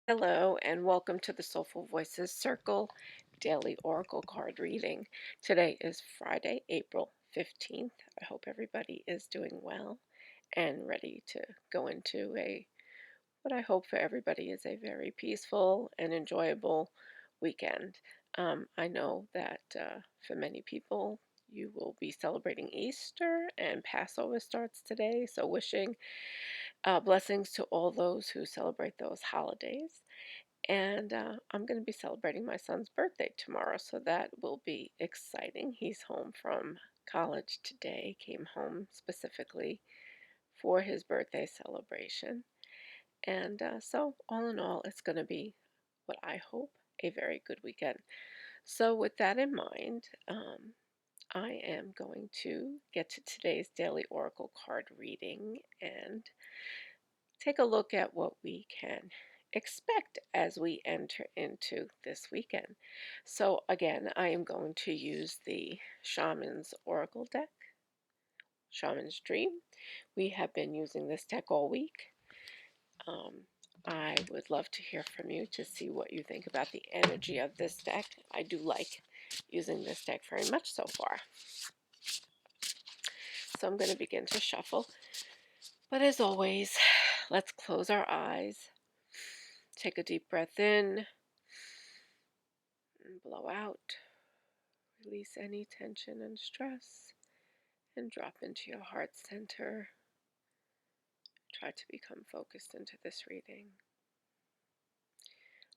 Hello, and welcome to the Soulful Voices Circle Daily Oracle Card Reading. Today is Friday, April 15th. I hope everybody is doing well and ready to go into what I hope for everybody is a very peaceful and enjoyable weekend. I know that for many people, you will be celebrating Easter and Passover starts today, so wishing blessings to all those who celebrate those holidays. And I'm going to be celebrating my son's birthday tomorrow, so that will be exciting. He's home from college today, came home specifically for his birthday celebration. And so, all in all, it's going to be what I hope a very good weekend. So, with that in mind, I am going to get to today's daily oracle card reading and take a look at what we can expect as we enter into this weekend. So, again, I am going to use the Shaman's Oracle deck, Shaman's Dream. We have been using this deck all week. I would love to hear from you to see what you think about the energy of this deck. I do like using this deck very much so far. So I'm going to begin to shuffle. But as always, let's close our eyes. Take a deep breath in and blow out. Release any tension and stress and drop into your heart center. Try to become focused into this reading.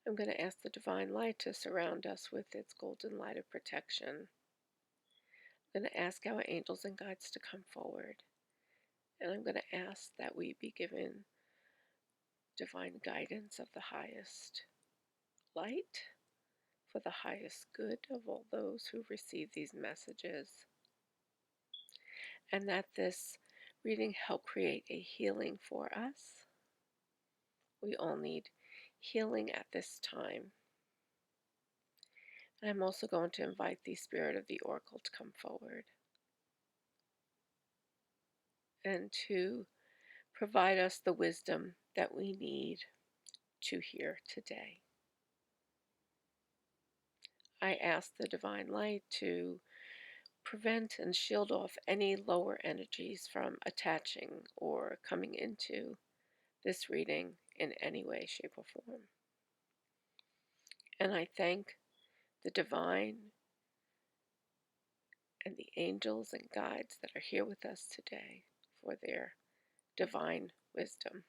I'm going to ask the divine light to surround us with its golden light of protection. I'm going to ask our angels and guides to come forward. And I'm going to ask that we be given divine guidance of the highest light for the highest good of all those who receive these messages. And that this reading help create a healing for us. We all need healing at this time. And I'm also going to invite the spirit of the oracle to come forward and to provide us the wisdom that we need to hear today. I ask the divine light to prevent and shield off any lower energies from attaching or coming into this reading in any way, shape, or form. And I thank the divine and the angels and guides that are here with us today for their divine wisdom.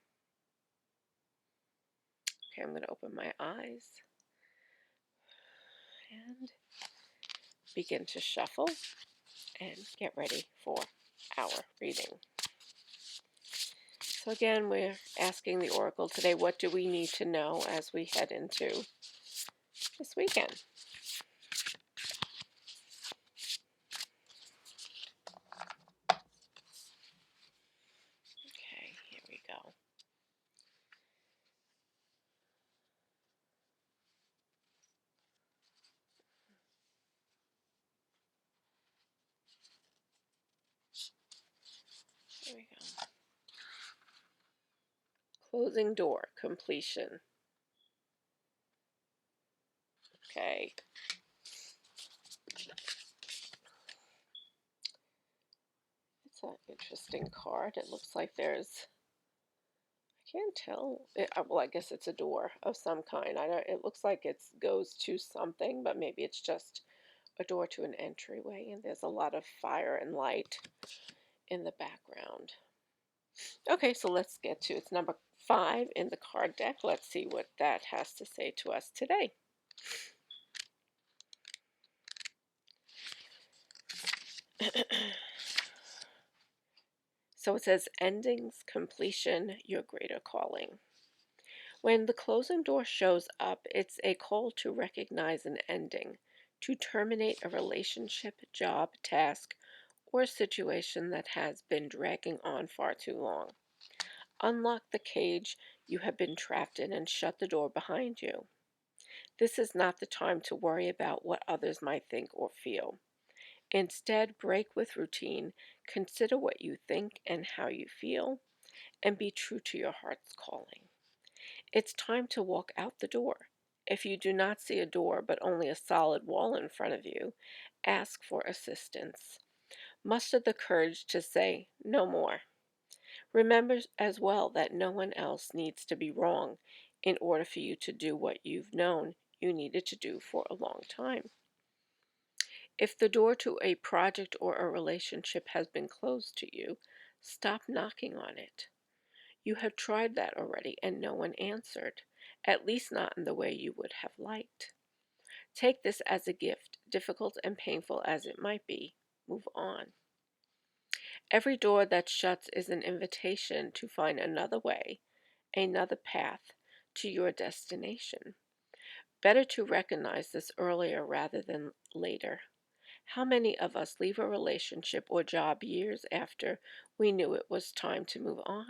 Okay, I'm going to open my eyes and begin to shuffle and get ready for our reading. So again, we're asking the oracle today, what do we need to know as we head into this weekend? Okay, here we go. Here we go. Closing door, completion. Okay. It's an interesting card. It looks like there's, I can't tell. Well, I guess it's a door of some kind. I don't. It looks like it goes to something, but maybe it's just a door to an entryway. And there's a lot of fire and light in the background. Okay, so let's get to it's number 5 in the card deck. Let's see what that has to say to us today. So it says endings, completion, your greater calling. When the closing door shows up, it's a call to recognize an ending, to terminate a relationship, job, task, or situation that has been dragging on far too long. Unlock the cage you have been trapped in and shut the door behind you. This is not the time to worry about what others might think or feel. Instead, break with routine, consider what you think and how you feel, and be true to your heart's calling. It's time to walk out the door. If you do not see a door but only a solid wall in front of you, ask for assistance. Muster the courage to say no more. Remember as well that no one else needs to be wrong in order for you to do what you've known you needed to do for a long time. If the door to a project or a relationship has been closed to you, stop knocking on it. You have tried that already and no one answered, at least not in the way you would have liked. Take this as a gift, difficult and painful as it might be. Move on. Every door that shuts is an invitation to find another way, another path to your destination. Better to recognize this earlier rather than later. How many of us leave a relationship or job years after we knew it was time to move on?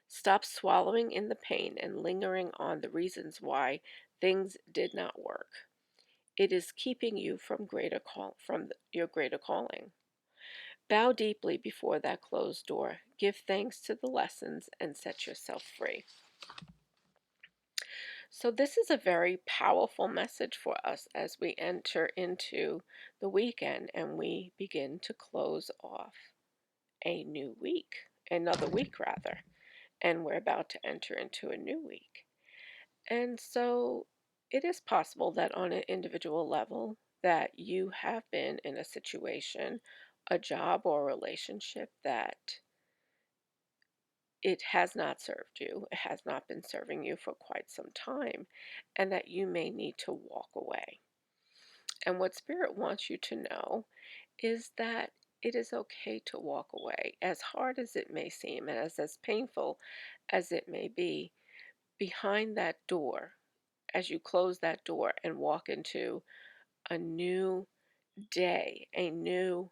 Stop swallowing in the pain and lingering on the reasons why things did not work. It is keeping you from your greater calling. Bow deeply before that closed door. Give thanks to the lessons and set yourself free. So, this is a very powerful message for us as we enter into the weekend and we begin to close off a new week, another week rather, and we're about to enter into a new week. And so, it is possible that on an individual level, that you have been in a situation, a job or a relationship that it has not served you, it has not been serving you for quite some time, and that you may need to walk away. And what Spirit wants you to know is that it is okay to walk away, as hard as it may seem, and as painful as it may be. Behind that door, as you close that door and walk into a new day, a new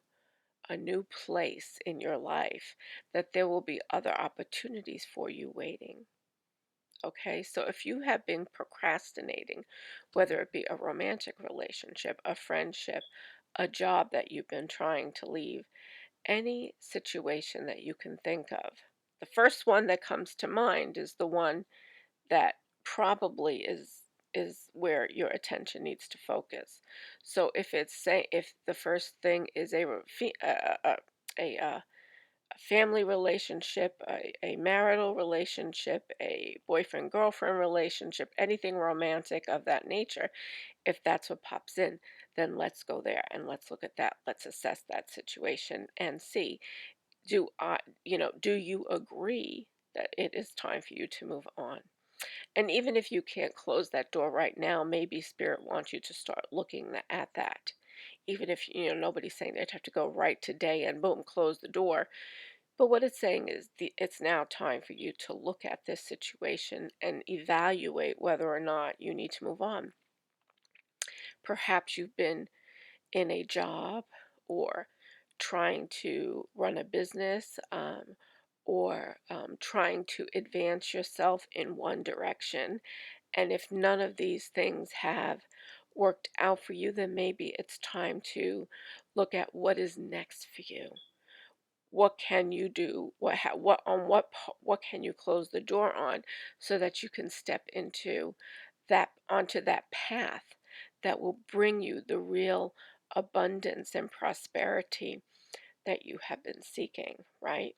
place in your life, that there will be other opportunities for you waiting. Okay, so if you have been procrastinating, whether it be a romantic relationship, a friendship, a job that you've been trying to leave, any situation that you can think of, the first one that comes to mind is the one that probably is where your attention needs to focus. So if the first thing is a family relationship, a marital relationship, a boyfriend girlfriend relationship, anything romantic of that nature, if that's what pops in, then let's go there and let's look at that. Let's assess that situation and see, do you agree that it is time for you to move on? And even if you can't close that door right now, maybe Spirit wants you to start looking at that. Even if, nobody's saying they'd have to go right today and boom, close the door. But what it's saying is it's now time for you to look at this situation and evaluate whether or not you need to move on. Perhaps you've been in a job or trying to run a business, or trying to advance yourself in one direction. And if none of these things have worked out for you, then maybe it's time to look at what is next for you. What can you do? What can you close the door on so that you can step onto that path that will bring you the real abundance and prosperity that you have been seeking, right?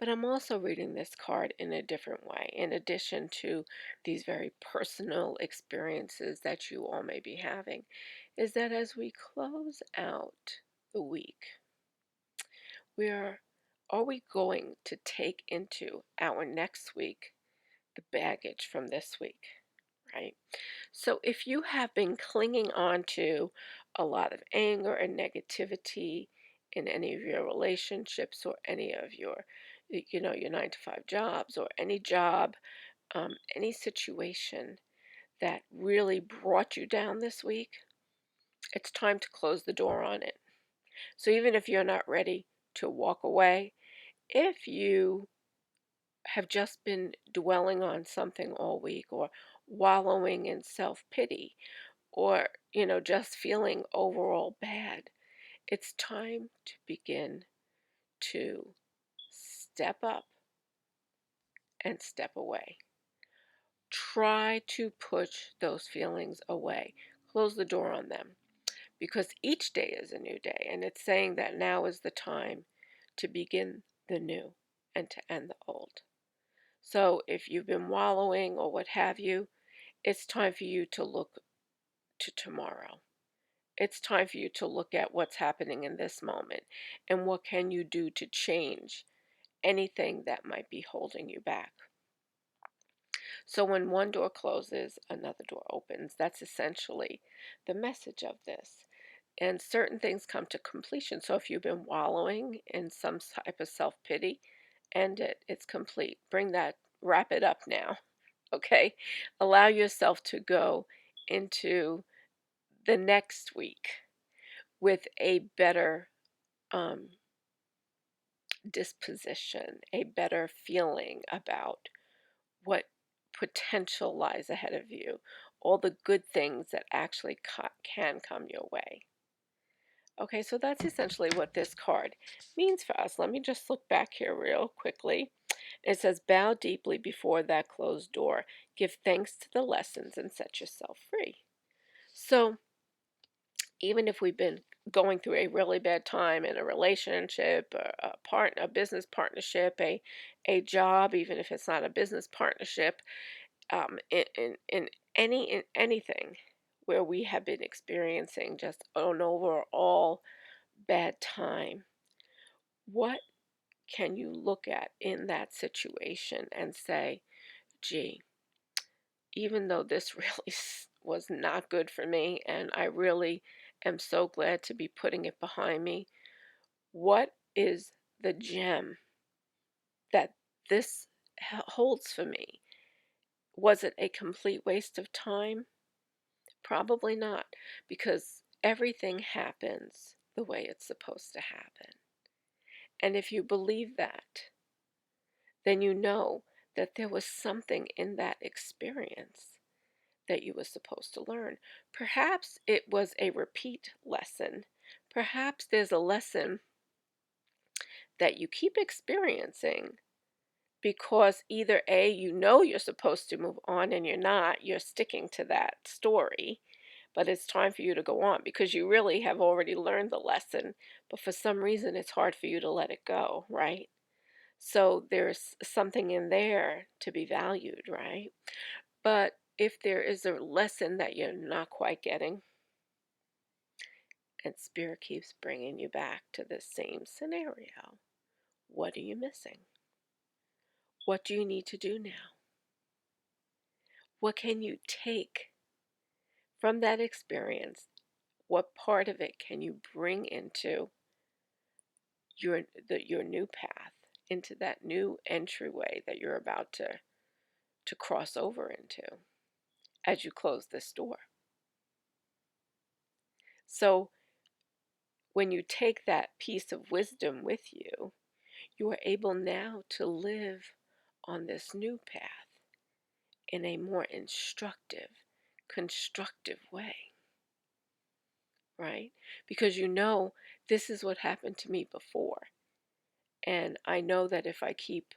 But I'm also reading this card in a different way, in addition to these very personal experiences that you all may be having, is that as we close out the week, are we going to take into our next week the baggage from this week, right? So if you have been clinging on to a lot of anger and negativity in any of your relationships or any of your 9 to 5 jobs or any job, any situation that really brought you down this week, it's time to close the door on it. So even if you're not ready to walk away, if you have just been dwelling on something all week or wallowing in self-pity or just feeling overall bad, it's time to begin to step up and step away. Try to push those feelings away. Close the door on them because each day is a new day, and it's saying that now is the time to begin the new and to end the old. So if you've been wallowing or what have you, it's time for you to look to tomorrow. It's time for you to look at what's happening in this moment and what can you do to change anything that might be holding you back. So when one door closes, another door opens. That's essentially the message of this. And certain things come to completion. So if you've been wallowing in some type of self-pity, end it. It's complete. Bring that, wrap it up now. Okay? Allow yourself to go into the next week with a better um, disposition, a better feeling about what potential lies ahead of you, all the good things that actually can come your way. Okay, so that's essentially what this card means for us. Let me just look back here real quickly. It says, bow deeply before that closed door. Give thanks to the lessons and set yourself free. So even if we've been going through a really bad time in a relationship, a business partnership, a job, even if it's not a business partnership, in anything where we have been experiencing just an overall bad time, what can you look at in that situation and say, gee, even though this really was not good for me, and I really am so glad to be putting it behind me, what is the gem that this holds for me? Was it a complete waste of time? Probably not, because everything happens the way it's supposed to happen. And if you believe that, then you know that there was something in that experience that you were supposed to learn. Perhaps it was a repeat lesson. Perhaps there's a lesson that you keep experiencing because either A, you know you're supposed to move on and you're not, you're sticking to that story, but it's time for you to go on because you really have already learned the lesson, but for some reason it's hard for you to let it go, right? So there's something in there to be valued, right? But if there is a lesson that you're not quite getting, and Spirit keeps bringing you back to the same scenario, what are you missing? What do you need to do now? What can you take from that experience? What part of it can you bring into your new path, into that new entryway that you're about to cross over into as you close this door? So when you take that piece of wisdom with you, you are able now to live on this new path in a more instructive, constructive way, right? Because you know this is what happened to me before. And I know that if I keep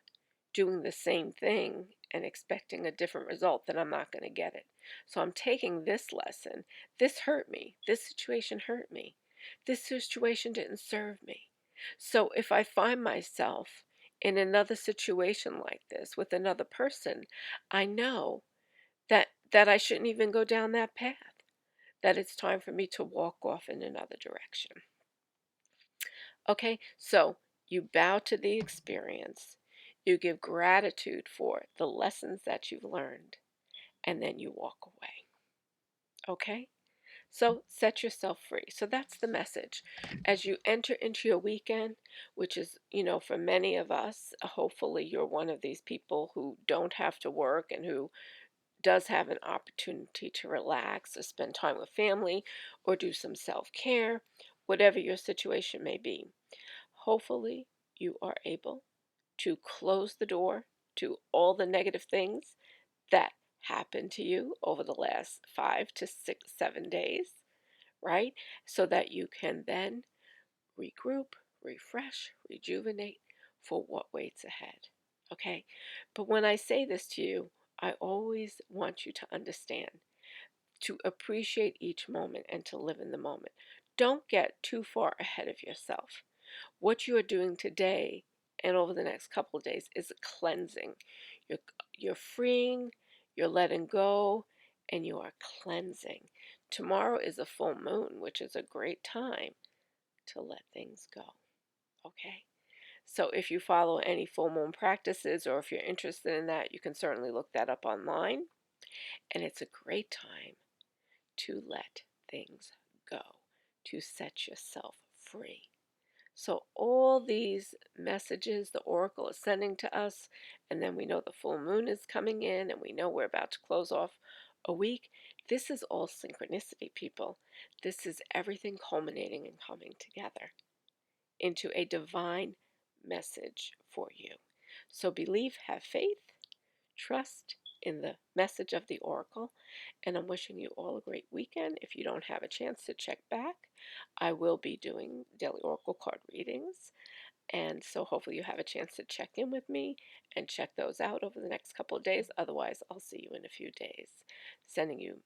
doing the same thing and expecting a different result, then I'm not going to get it. So I'm taking this lesson. This hurt me. This situation hurt me. This situation didn't serve me. So if I find myself in another situation like this with another person, I know that I shouldn't even go down that path, that it's time for me to walk off in another direction. Okay, so you bow to the experience, you give gratitude for the lessons that you've learned, and then you walk away. Okay, so set yourself free. So that's the message. As you enter into your weekend, which is, for many of us, hopefully you're one of these people who don't have to work and who does have an opportunity to relax or spend time with family or do some self care, whatever your situation may be. Hopefully, you are able to close the door to all the negative things that happened to you over the last 5 to 6, 7 days, right? So that you can then regroup, refresh, rejuvenate for what waits ahead. Okay? But when I say this to you, I always want you to understand, to appreciate each moment and to live in the moment. Don't get too far ahead of yourself. What you are doing today and over the next couple of days is a cleansing. You're, you're freeing, you're letting go, and you are cleansing. Tomorrow is a full moon, which is a great time to let things go. Okay? So if you follow any full moon practices or if you're interested in that, you can certainly look that up online. And it's a great time to let things go, to set yourself free. So all these messages the oracle is sending to us, and then we know the full moon is coming in, and we know we're about to close off a week. This is all synchronicity, people. This is everything culminating and coming together into a divine message for you. So believe, have faith, trust in the message of the oracle, and I'm wishing you all a great weekend. If you don't have a chance to check back, I will be doing daily oracle card readings, and so hopefully you have a chance to check in with me and check those out over the next couple of days. Otherwise, I'll see you in a few days. Sending you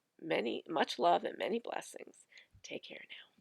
much love and many blessings. Take care now.